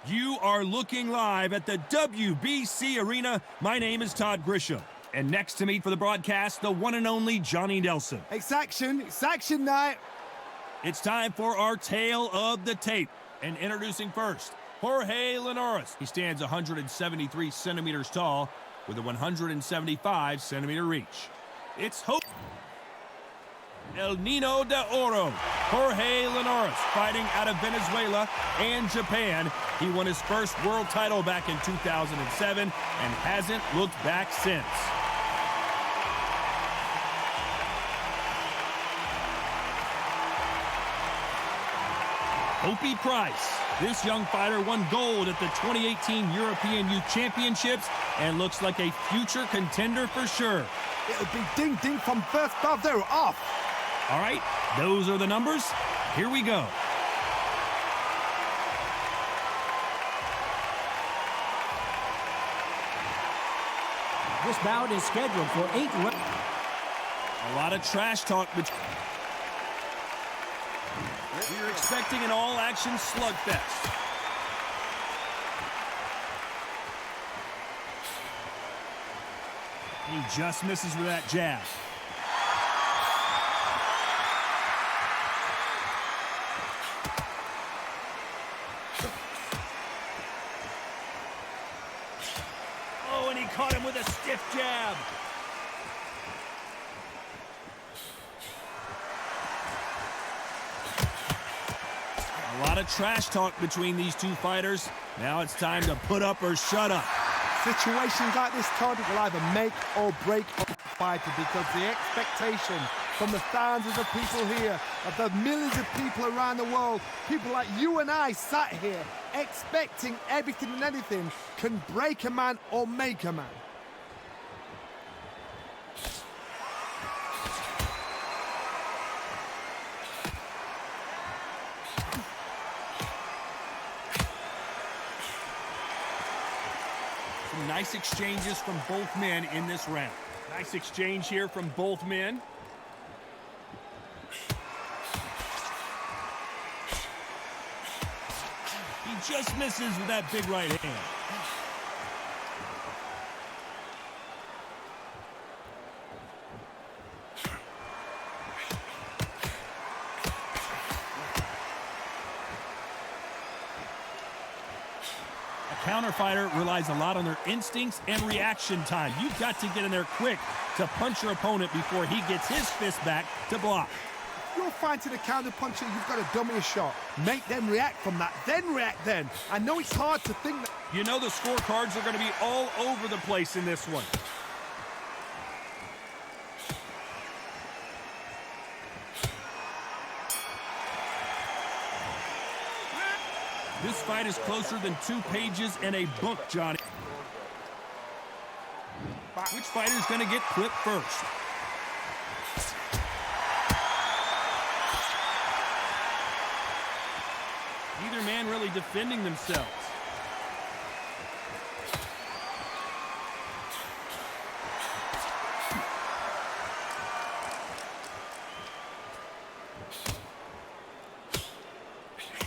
You are looking live at the WBC Arena. My name is Todd Grisham. And next to me for the broadcast, the one and only Johnny Nelson. It's action night. It's time for our tale of the tape. And introducing first, Jorge Linares. He stands 173 centimeters tall with a 175 centimeter reach. It's Hope. El Nino de Oro, Jorge Linares, fighting out of Venezuela and Japan. He won his first world title back in 2007 and hasn't looked back since. Opie Price. This young fighter won gold at the 2018 European Youth Championships and looks like a future contender for sure. It'll be ding-ding from first bell. They're off. All right, those are the numbers. Here we go. This bout is scheduled for 8 rounds. A lot of trash talk. We're expecting an all-action slugfest. He just misses with that jab. Oh, and he caught him with a stiff jab. A lot of trash talk between these two fighters. Now it's time to put up or shut up. Situations like this, Todd, will either make or break a fighter because the expectation from the thousands of people here, of the millions of people around the world, people like you and I sat here expecting everything and anything, can break a man or make a man. Some nice exchanges from both men in this round. Nice exchange here from both men. He just misses with that big right hand. Counter fighter relies a lot on their instincts and reaction time. You've got to get in there quick to punch your opponent before he gets his fist back to block. If you're fighting a counter puncher, you've got to dummy a shot. Make them react from that, then react then. I know it's hard to think that. You know the scorecards are going to be all over the place in this one. This fight is closer than 2 pages in a book, Johnny. Which fighter's going to get clipped first? Neither man really defending themselves.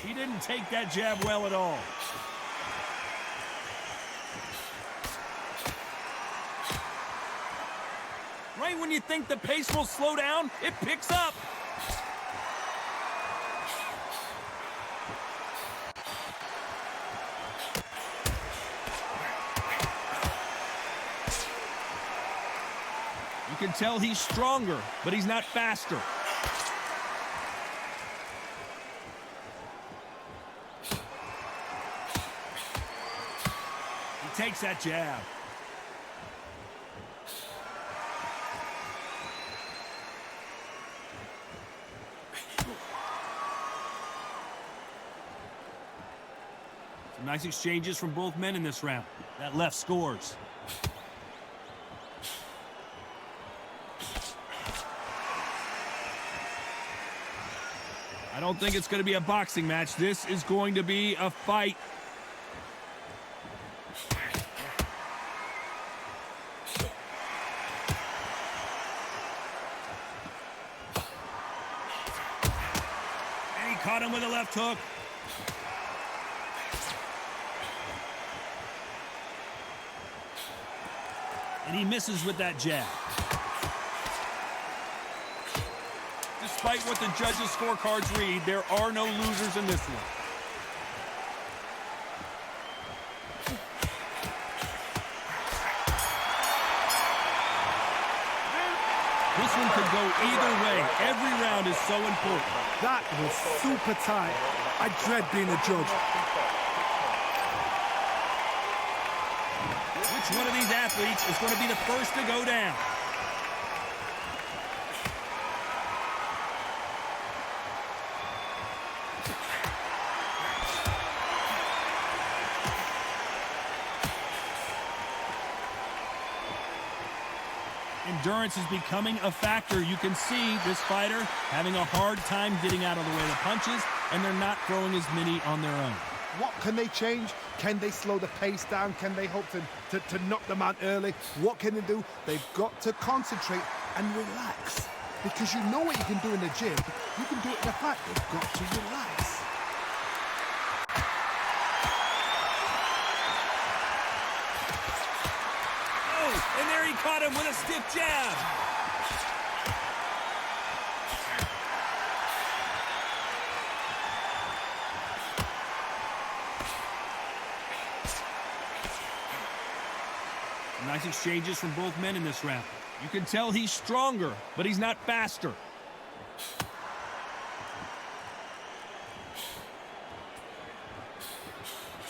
He didn't take that jab well at all. Right when you think the pace will slow down, it picks up. You can tell he's stronger, but he's not faster. Takes that jab. Some nice exchanges from both men in this round. That left scores. I don't think it's going to be a boxing match. This is going to be a fight. Caught him with a left hook. And he misses with that jab. Despite what the judges' scorecards read, there are no losers in this one. This one could go either way. Every round is so important. That was super tight. I dread being a judge. Which one of these athletes is going to be the first to go down? Endurance is becoming a factor. You can see this fighter having a hard time getting out of the way of the punches, and they're not throwing as many on their own. What can they change? Can they slow the pace down? Can they hope to knock them out early? What can they do? They've got to concentrate and relax. Because you know what you can do in the gym. You can do it in the fight. They've got to relax. And there he caught him with a stiff jab. Nice exchanges from both men in this round. You can tell he's stronger, but he's not faster.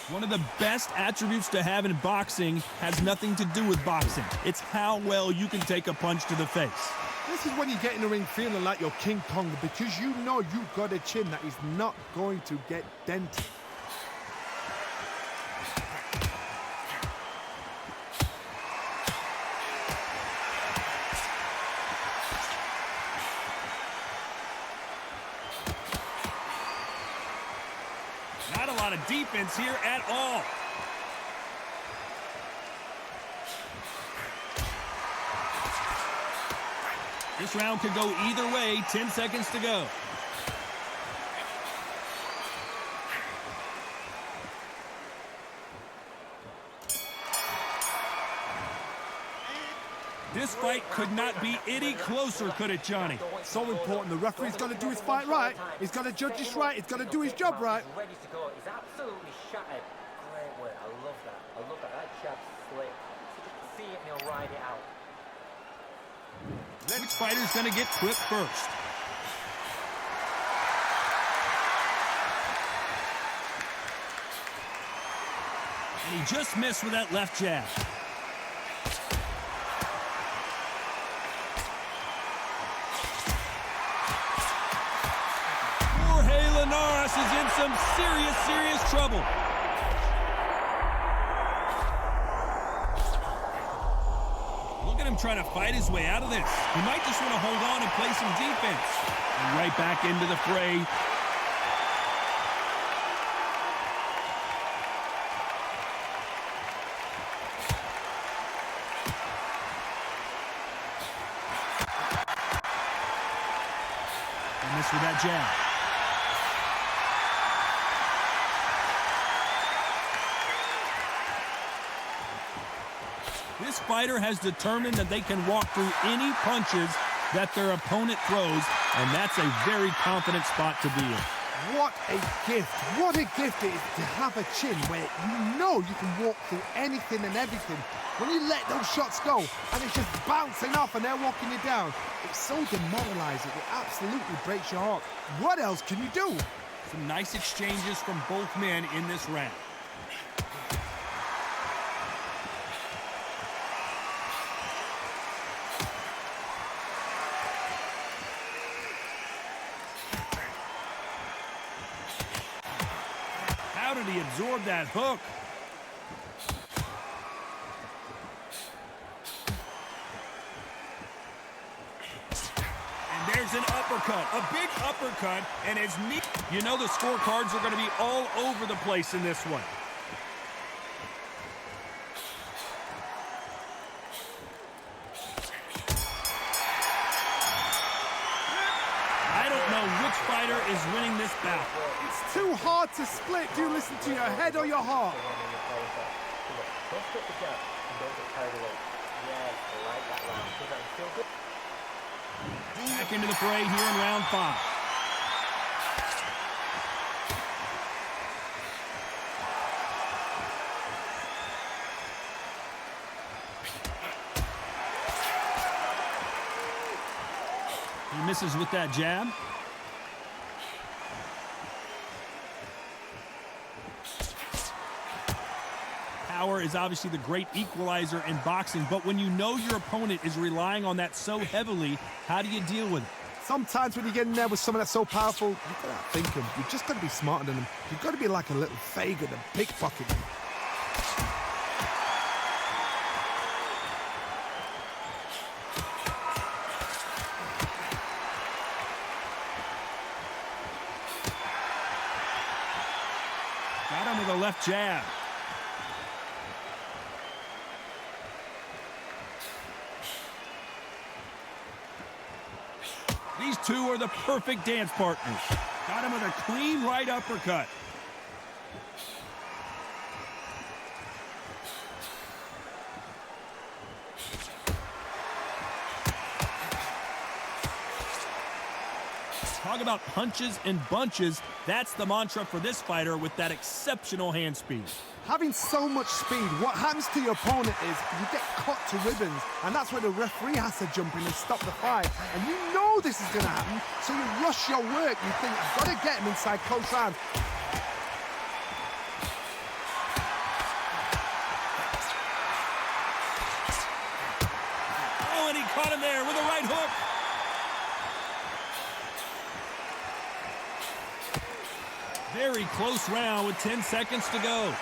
One of the best attributes to have in boxing has nothing to do with boxing. It's how well you can take a punch to the face. This is when you get in the ring feeling like you're King Kong, because you know you've got a chin that is not going to get dented. Not a lot of defense here at all. This round could go either way. 10 seconds to go. This fight could not be any closer, could it, Johnny? So important. The referee's got to do his fight right. He's got to judge this right. He's got to do his job right. Ready to go. He's absolutely shattered. Great work. I love that. I love that. That jab slick. So just see it and he'll ride it out. Which fighter's going to get clipped first? And he just missed with that left jab. Linares is in some serious trouble. Look at him trying to fight his way out of this. He might just want to hold on and play some defense. And right back into the fray. And missed with that jab. This fighter has determined that they can walk through any punches that their opponent throws, and that's a very confident spot to be in. What a gift. What a gift it is to have a chin where you know you can walk through anything and everything. When you let those shots go and it's just bouncing off and they're walking you down, it's so demoralizing. It absolutely breaks your heart. What else can you do? Some nice exchanges from both men in this round. How did he absorb that hook? And there's an uppercut, a big uppercut, and his knee. You know the scorecards are going to be all over the place in this one. I don't know which fighter is winning this bout. It's too hard to split. Do you listen to your head or your heart? Don't split the jab and don't get carried away. Yes, I like that one. Good and feel good. Back into the fray here in round 5. He misses with that jab. Power is obviously the great equalizer in boxing, but when you know your opponent is relying on that so heavily, how do you deal with it? Sometimes when you get in there with someone that's so powerful, you've got to outthink him. You've just got to be smarter than him. You've got to be like a little Fagin and pickpocket him. Got him with a left jab. These two are the perfect dance partners. Got him with a clean right uppercut. Talk about punches and bunches. That's the mantra for this fighter with that exceptional hand speed. Having so much speed, what happens to your opponent is you get cut to ribbons, and that's where the referee has to jump in and stop the fight. And you know this is going to happen, so you rush your work. You think, I've got to get him inside close round. Oh, and he caught him there with a right hook. Very close round with 10 seconds to go.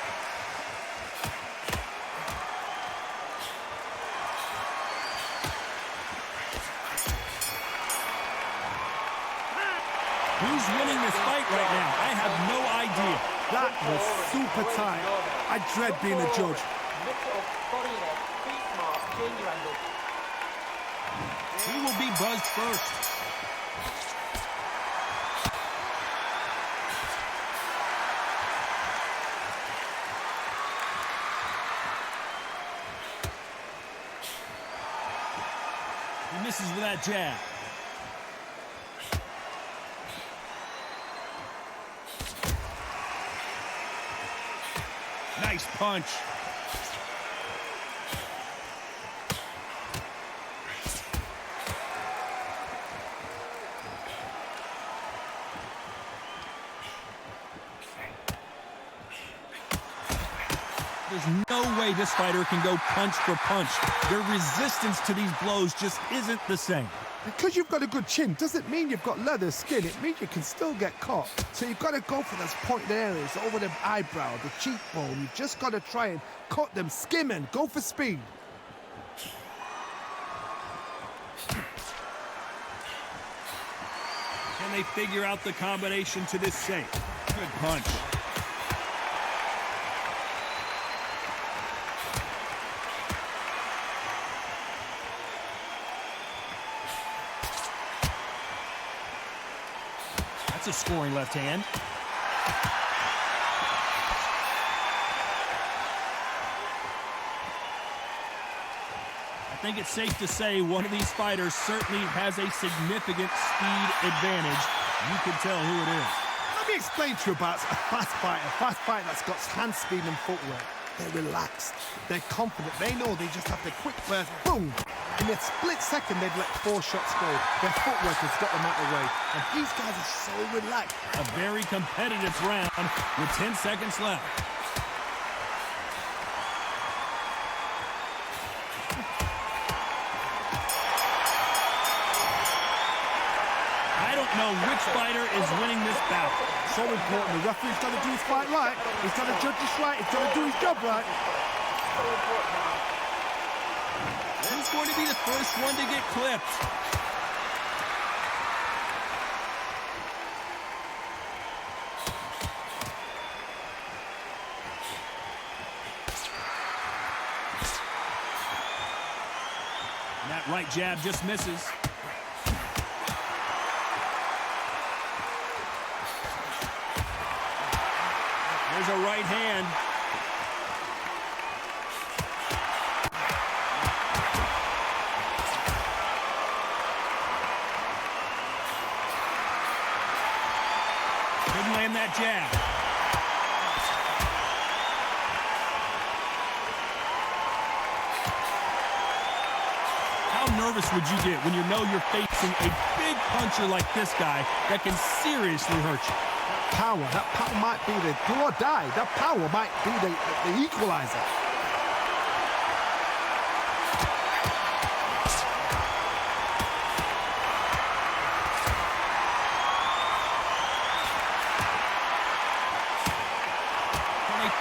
Who's winning this fight right now? I have no idea. That was super tight. I dread being a judge. Mix it up, body in it, be smart, change your angle. Who will be buzzed first? He misses with that jab. Nice punch. There's no way this fighter can go punch for punch. Their resistance to these blows just isn't the same. Because you've got a good chin doesn't mean you've got leather skin. It means you can still get caught. So you've got to go for those pointed areas, over the eyebrow, the cheekbone. You've just got to try and cut them, skim and go for speed. Can they figure out the combination to this safe? Good punch. That's a scoring left hand. I think it's safe to say one of these fighters certainly has a significant speed advantage. You can tell who it is. Let me explain to you about a fast fighter that's got hand speed and footwork. They're relaxed, they're confident, they know they just have to quick burst, boom! In a split second, they've let 4 shots go. Their footwork has got them out of the way. And these guys are so relaxed. A very competitive round with 10 seconds left. I don't know which fighter is winning this bout. So important. The referee's got to do his fight right. He's got to judge this right. He's got to do his job right. So important now. Who's going to be the first one to get clipped? And that right jab just misses. There's a right hand. nervous would you get when you know you're facing a big puncher like this guy that can seriously hurt you? That power might be the do or die. That power might be the equalizer.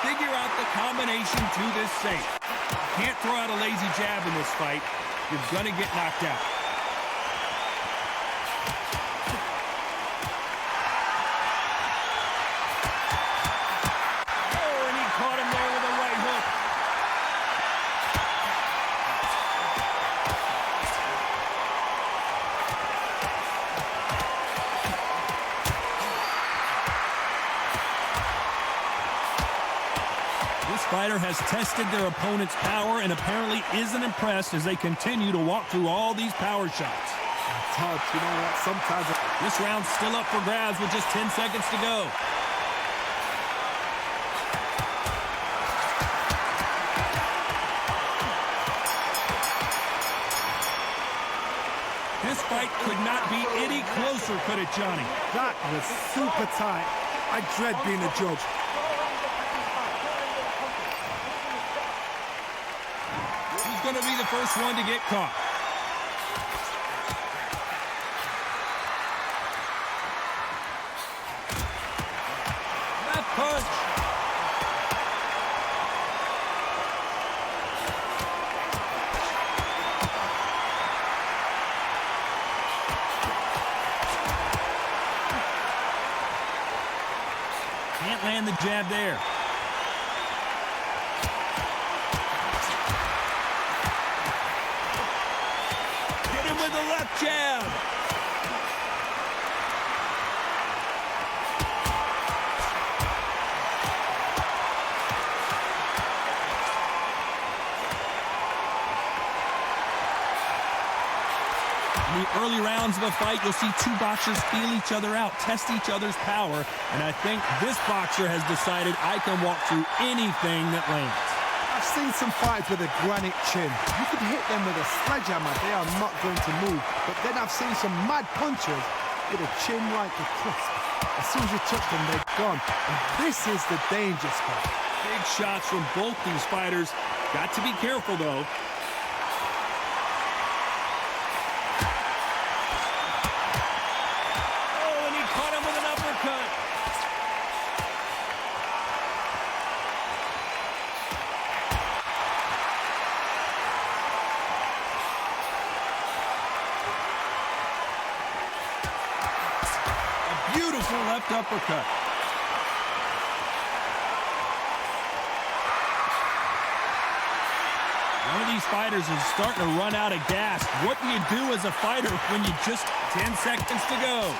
Figure out the combination to this safe. Can't throw out a lazy jab in this fight. You're gonna get knocked out. Oh, and he caught him there with a right hook. This fighter has tested their opponent's power and apparently isn't impressed as they continue to walk through all these power shots. Todd, you know what? Sometimes This round's still up for grabs with just 10 seconds to go. This fight could not be any closer, could it, Johnny? that was super tight. I dread being a judge. Who's going to be the first one to get caught? Left punch. Can't land the jab there. Hit him with the left jab. In the early rounds of a fight, you'll see two boxers feel each other out, test each other's power, and I think this boxer has decided I can walk through anything that lands. I've seen some fights with a granite chin. You could hit them with a sledgehammer, they are not going to move. But then I've seen some mad punchers with a chin like a crisp. As soon as you touch them, they're gone. And this is the danger spot. Big shots from both these fighters. Got to be careful, though. Oh, and he caught him with an uppercut. A beautiful left uppercut. One of these fighters is starting to run out of gas. What do you do as a fighter when you just 10 seconds to go?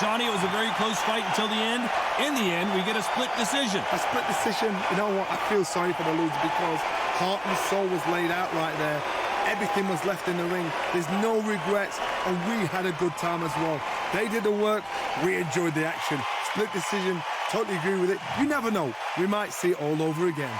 Johnny, it was a very close fight until the end. In the end, we get a split decision. A split decision, you know what? I feel sorry for the loser because heart and soul was laid out right there. Everything was left in the ring. There's no regrets, and we had a good time as well. They did the work. We enjoyed the action. Split decision. Totally agree with it. You never know. We might see it all over again.